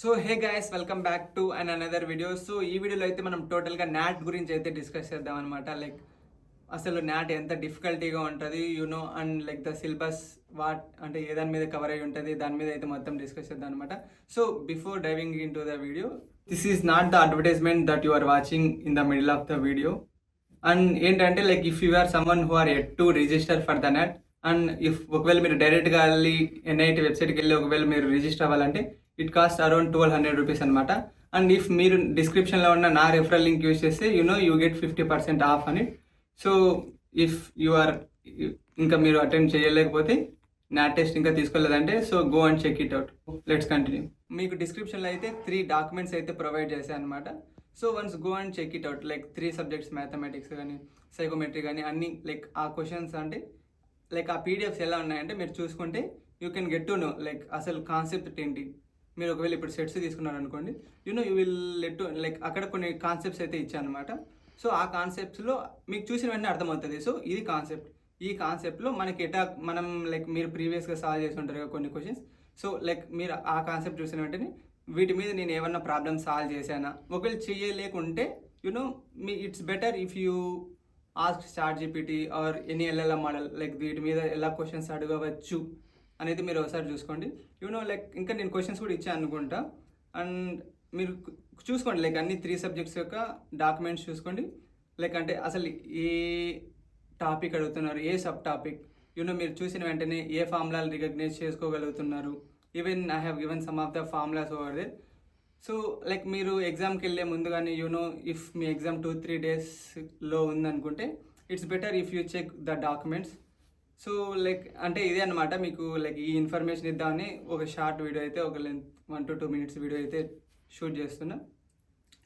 So hey guys, welcome back to another video. So ఈ వీడియోలో అయితే మనం టోటల్గా నాట్ గురించి అయితే డిస్కస్ చేద్దాం అనమాట. లైక్ అసలు నాట్ ఎంత డిఫికల్టీగా ఉంటుంది and like the syllabus what అంటే ఏ దాని మీద కవర్ అయి ఉంటుంది దాని మీద అయితే మొత్తం డిస్కస్ చేద్దాం అనమాట. So before diving in to the video, this is not the advertisement that you are watching in the middle of the video. And ఏంటంటే like if you are someone who are yet to register for the net and if ఒకవేళ మీరు డైరెక్ట్గా వెళ్ళి NIT వెబ్సైట్కి వెళ్ళి ఒకవేళ మీరు register అవ్వాలంటే ఇట్ కాస్ట్ అరౌండ్ 1200 రూపీస్ అనమాట. అండ్ ఇఫ్ మీరు డిస్క్రిప్షన్లో ఉన్న నా రెఫరల్ లింక్ యూస్ చేస్తే యూ గెట్ 50% ఆఫ్ అని. సో ఇఫ్ యు ఆర్ ఇంకా మీరు అటెండ్ చేయలేకపోతే నా టెస్ట్ ఇంకా తీసుకోలేదంటే so go and check it out. Let's continue. మీకు డిస్క్రిప్షన్లో అయితే 3 డాక్యుమెంట్స్ అయితే ప్రొవైడ్ చేశాను అనమాట. So once go and check it out. Like 3 subjects, mathematics కానీ సైకోమెట్రీ కానీ అన్ని లైక్ ఆ క్వశ్చన్స్ అంటే లైక్ ఆ పీడిఎఫ్స్ ఎలా ఉన్నాయంటే మీరు చూసుకుంటే you can get to know like అసలు కాన్సెప్ట్ ఏంటి. మీరు ఒకవేళ ఇప్పుడు సెట్స్ తీసుకున్నారు అనుకోండి, you will led to like అక్కడ కొన్ని కాన్సెప్ట్స్ అయితే ఇచ్చానమాట. సో ఆ కాన్సెప్ట్స్లో మీకు చూసిన వెంటనే అర్థమవుతుంది. సో ఇది కాన్సెప్ట్, ఈ కాన్సెప్ట్లో మనకి మనం లైక్ మీరు ప్రీవియస్గా సాల్వ్ చేసి ఉంటారు కదా కొన్ని క్వశ్చన్స్. సో లైక్ మీరు ఆ కాన్సెప్ట్ చూసిన వెంటనే వీటి మీద నేను ఏమన్నా ప్రాబ్లమ్ సాల్వ్ చేశానా, ఒకవేళ చేయలేకుంటే it's better if you ask ChatGPT or any LLM model like వీటి మీద ఎలా క్వశ్చన్స్ అడగవచ్చు అనేది మీరు ఒకసారి చూసుకోండి. లైక్ ఇంకా నేను క్వశ్చన్స్ కూడా ఇచ్చాను అనుకుంటా. అండ్ మీరు చూసుకోండి లైక్ అన్ని 3 సబ్జెక్ట్స్ యొక్క డాక్యుమెంట్స్ చూసుకోండి. లైక్ అంటే అసలు ఏ టాపిక్ అడుగుతున్నారు, ఏ సబ్ టాపిక్, మీరు చూసిన వెంటనే ఏ ఫార్ములాలు రికగ్నైజ్ చేసుకోగలుగుతున్నారు. Even I have given some of the formulas over there. So like మీరు ఎగ్జామ్కి వెళ్ళే ముందుగానే ఇఫ్ మీ ఎగ్జామ్ 2-3 డేస్లో ఉందనుకుంటే it's better if you check the documents. So like అంటే ఇదే అనమాట, మీకు లైక్ ఈ ఇన్ఫర్మేషన్ ఇద్దామని ఒక షార్ట్ వీడియో అయితే ఒక లెంత్ 1 to 2 minutes వీడియో అయితే షూట్ చేస్తున్నా.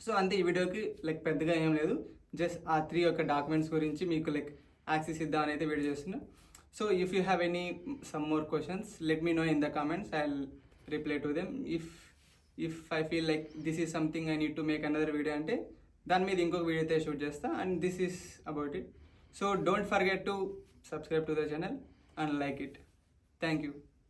సో అంతే, ఈ వీడియోకి లైక్ పెద్దగా ఏం లేదు, జస్ట్ ఆ 3 యొక్క డాక్యుమెంట్స్ గురించి మీకు లైక్ యాక్సెస్ ఇద్దామని అయితే వీడియో చేస్తున్నా. So if you have any some more questions let me know in the comments, I will reply to them. If I feel like this is something I need to make another video అంటే దాని మీద ఇంకొక video అయితే shoot చేస్తా. And this is about it. So don't forget to subscribe to the channel and like it. Thank you.